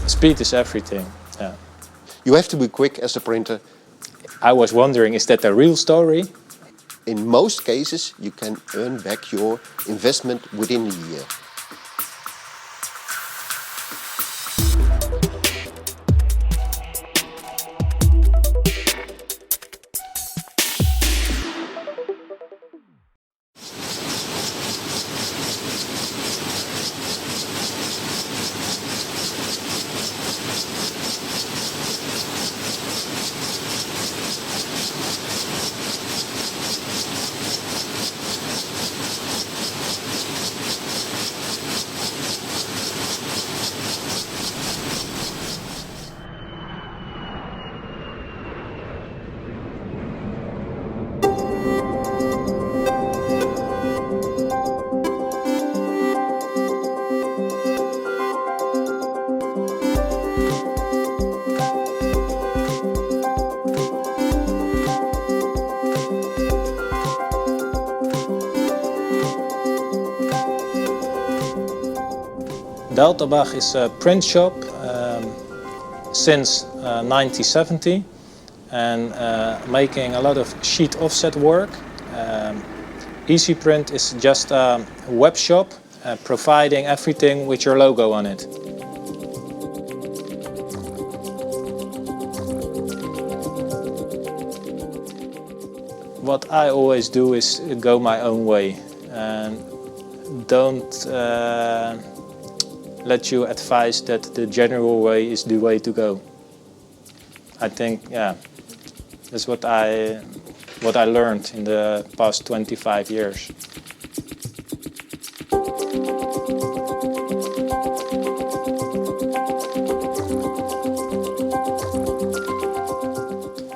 Speed is everything, yeah. You have to be quick as a printer. I was wondering, is that a real story? In most cases, you can earn back your investment within a year. Deltabach is a print shop since 1970 and making a lot of sheet offset work. Easy Print is just a web shop providing everything with your logo on it. What I always do is go my own way and don't let you advise that the general way is the way to go. I think, yeah, that's what I learned in the past 25 years.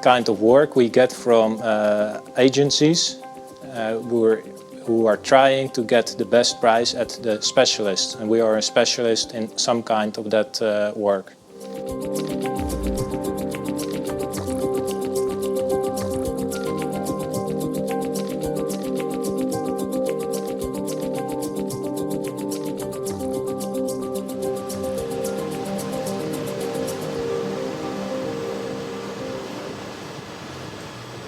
Kind of work we get from agencies who are trying to get the best price at the specialist, and we are a specialist in some kind of that work.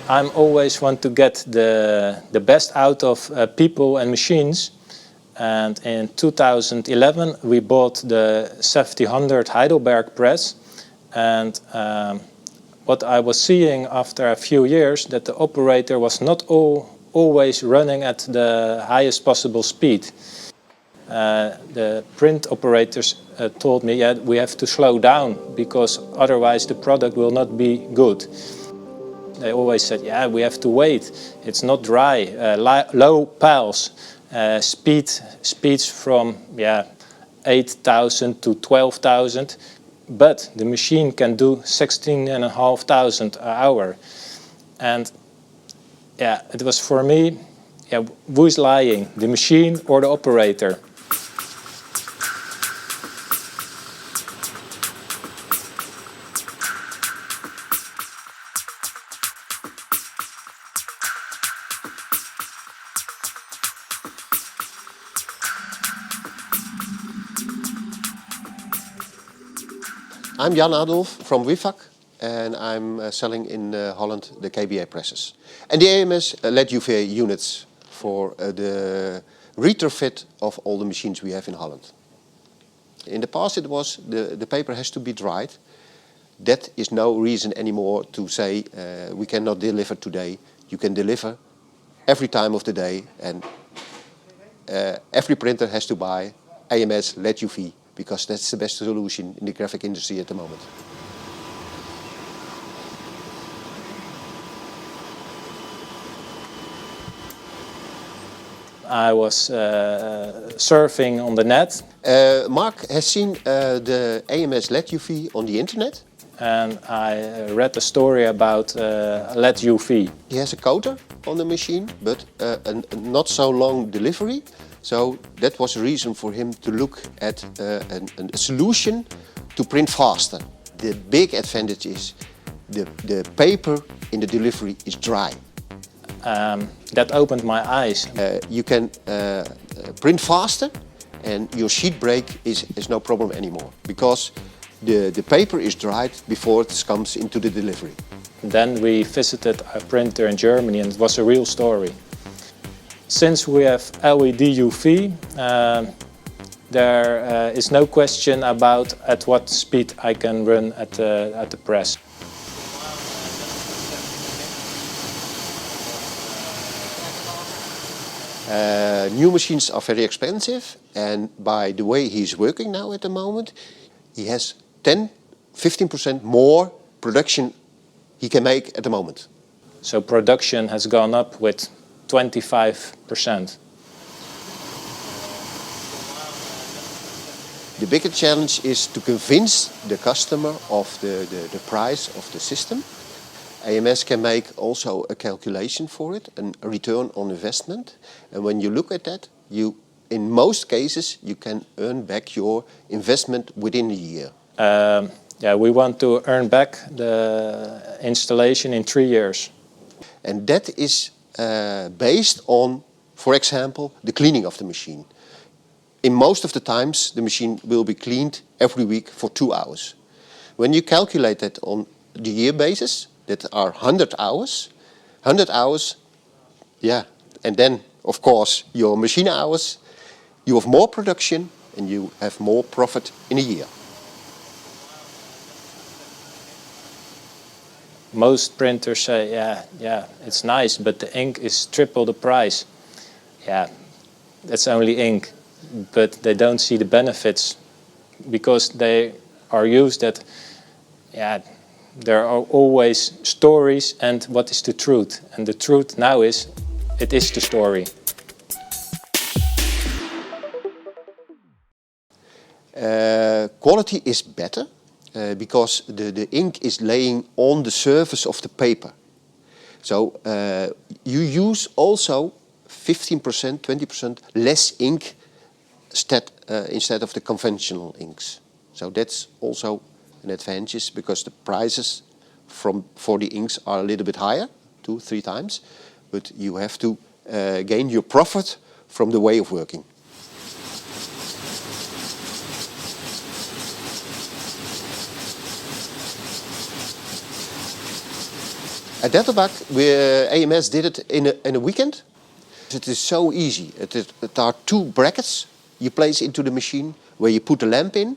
I always want to get the best out of people and machines, and in 2011 we bought the 7000 Heidelberg press, and what I was seeing after a few years that the operator was not always running at the highest possible speed. The print operators told me, yeah, we have to slow down because otherwise the product will not be good. They always said, yeah, we have to wait. It's not dry. Low pulse, speeds from 8,000 to 12,000, but the machine can do 16,500 an hour. And yeah, it was for me, yeah, who is lying, the machine or the operator? I'm Jan Adolf from WIFAC, and I'm selling in Holland the KBA presses. And the AMS LED-UV units for the retrofit of all the machines we have in Holland. In the past it was the paper has to be dried. That is no reason anymore to say we cannot deliver today. You can deliver every time of the day, and every printer has to buy AMS LED-UV, because that's the best solution in the graphic industry at the moment. I was surfing on the net. Marc has seen the AMS LED-UV on the internet. And I read a story about LED-UV. He has a coater on the machine, but a not so long delivery. So that was a reason for him to look at a solution to print faster. The big advantage is the paper in the delivery is dry. That opened my eyes. You can print faster, and your sheet break is no problem anymore. Because the paper is dried before it comes into the delivery. Then we visited a printer in Germany and it was a real story. Since we have LED UV, there is no question about at what speed I can run at the press. New machines are very expensive, and by the way he's working now at the moment, he has 10–15% more production he can make at the moment. So production has gone up with 25%. The bigger challenge is to convince the customer of the price of the system. AMS can make also a calculation for it, a return on investment. And when you look at that, in most cases, you can earn back your investment within a year. Yeah, we want to earn back the installation in 3 years. And that is based on, for example, the cleaning of the machine. In most of the times, the machine will be cleaned every week for 2 hours. When you calculate that on the year basis, that are 100 hours, yeah, and then, of course, your machine hours, you have more production and you have more profit in a year. Most printers say, yeah, it's nice, but the ink is triple the price. Yeah, that's only ink, but they don't see the benefits because they are used that, yeah, there are always stories and what is the truth. And the truth now is, it is the story. Quality is better because the ink is laying on the surface of the paper. So you use also 15%, 20% less ink instead of the conventional inks. So that's also an advantage because the prices for the inks are a little bit higher, 2–3 times, but you have to gain your profit from the way of working. At Deltabach, AMS did it in a weekend. It is so easy. It are 2 brackets you place into the machine where you put the lamp in.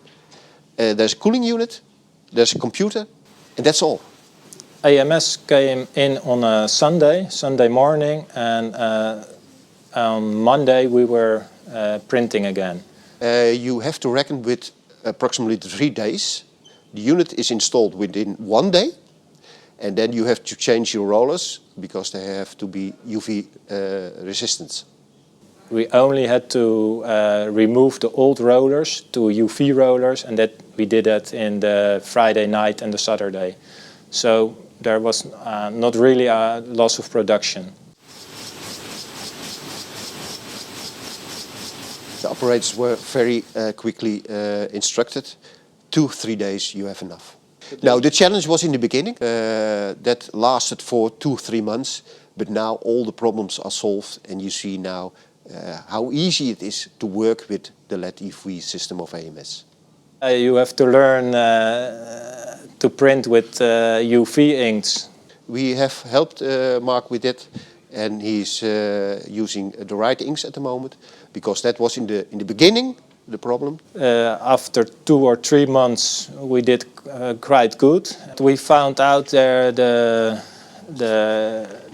There's a cooling unit, there's a computer, and that's all. AMS came in on a Sunday morning, and on Monday we were printing again. You have to reckon with approximately 3 days. The unit is installed within 1 day. And then you have to change your rollers because they have to be UV resistant. We only had to remove the old rollers to UV rollers, and that we did that in the Friday night and the Saturday. So there was not really a loss of production. The operators were very quickly instructed. 2–3 days you have enough. Now, the challenge was in the beginning. That lasted for 2–3 months, but now all the problems are solved and you see now how easy it is to work with the LED-UV system of AMS. You have to learn to print with UV inks. We have helped Marc with it, and he's using the right inks at the moment, because that was in the beginning the problem. After 2 or 3 months we did quite good. We found out they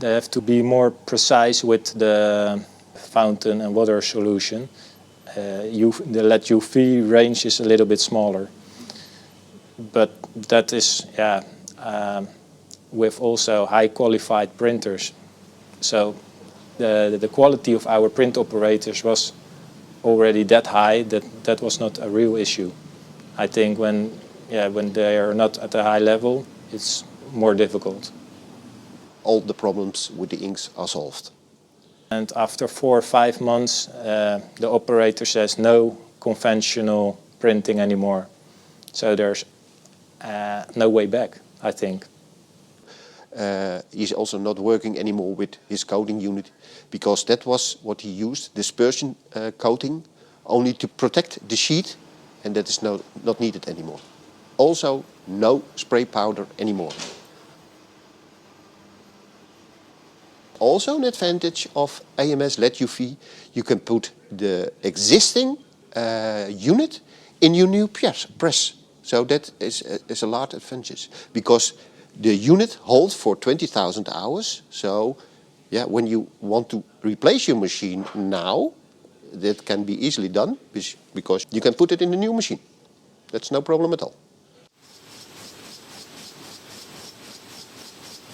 have to be more precise with the fountain and water solution. The LED-UV range is a little bit smaller. But that is, with also high qualified printers. So the quality of our print operators was already that high that was not a real issue. I think when they are not at a high level, it's more difficult. All the problems with the inks are solved. And after 4 or 5 months, the operator says no conventional printing anymore. So there's no way back, I think. He's also not working anymore with his coating unit, because that was what he used, dispersion coating, only to protect the sheet, and that is not needed anymore. also no spray powder anymore. Also an advantage of AMS LED-UV, you can put the existing unit in your new press. So that is a large advantage, because the unit holds for 20,000 hours. So yeah, when you want to replace your machine now, that can be easily done, because you can put it in a new machine. That's no problem at all.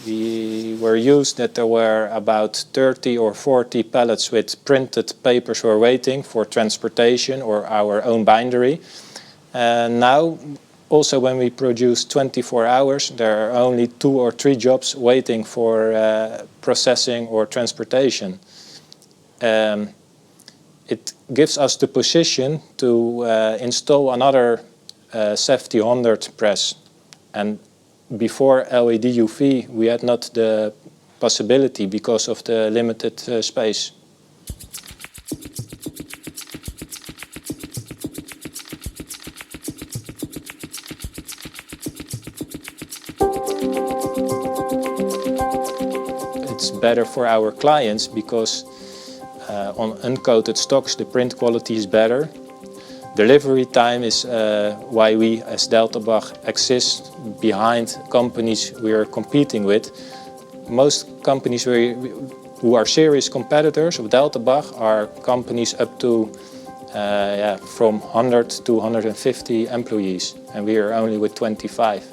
We were used that there were about 30 or 40 pallets with printed papers were waiting for transportation or our own bindery. And now, also when we produce 24 hours, there are only 2 or 3 jobs waiting for processing or transportation. It gives us the position to install another 700 press. And before LED UV, we had not the possibility because of the limited space. It's better for our clients because on uncoated stocks the print quality is better. Delivery time is why we as Deltabach exist behind companies we are competing with. Most companies who are serious competitors of Deltabach are companies up to from 100 to 150 employees, and we are only with 25.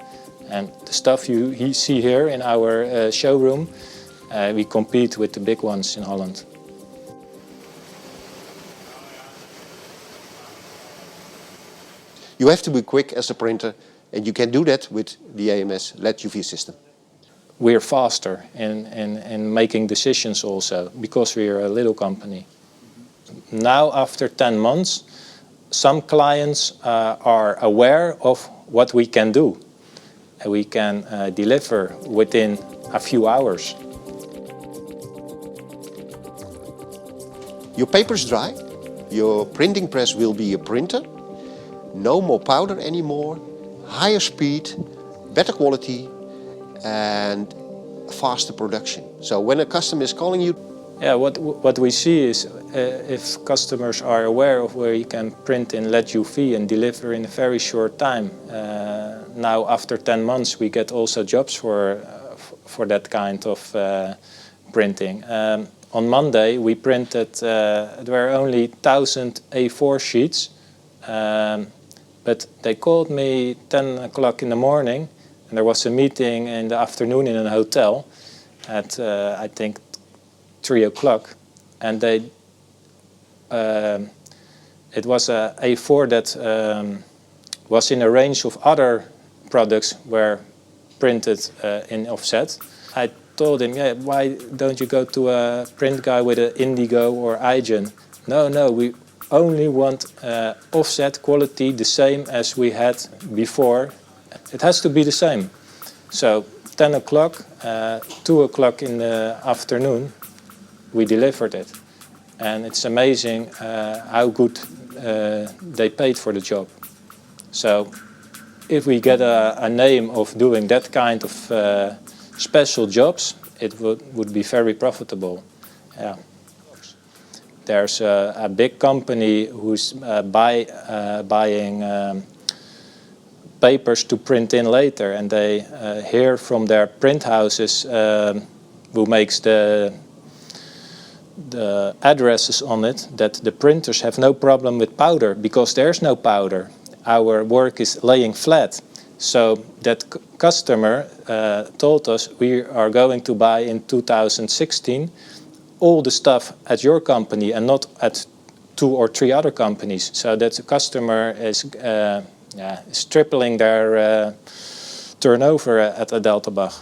And the stuff you see here in our showroom, we compete with the big ones in Holland. You have to be quick as a printer, and you can do that with the AMS LED-UV system. We're faster in making decisions also, because we are a little company. Now, after 10 months, some clients are aware of what we can do. We can deliver within a few hours. Your paper's dry, your printing press will be a printer. No more powder anymore, higher speed, better quality and faster production. So when a customer is calling you... Yeah, what we see is if customers are aware of where you can print in LED-UV and deliver in a very short time. Now after 10 months we get also jobs for that kind of printing. On Monday we printed, there were only 1,000 A4 sheets. But they called me 10 o'clock in the morning, and there was a meeting in the afternoon in a hotel at, I think, 3 o'clock. And it was a A4 that was in a range of other products were printed in offset. I told him, yeah, why don't you go to a print guy with an Indigo or Igen? No, we only want offset quality the same as we had before. It has to be the same. So 10 o'clock, 2 o'clock in the afternoon, we delivered it. And it's amazing how good they paid for the job. So if we get a name of doing that kind of special jobs, it would be very profitable. Yeah. There's a big company who's buying papers to print in later, and they hear from their print houses who makes the addresses on it that the printers have no problem with powder, because there's no powder. Our work is laying flat. So that customer told us we are going to buy in 2016 all the stuff at your company and not at 2 or 3 other companies. So that the customer is tripling their turnover at Deltabach.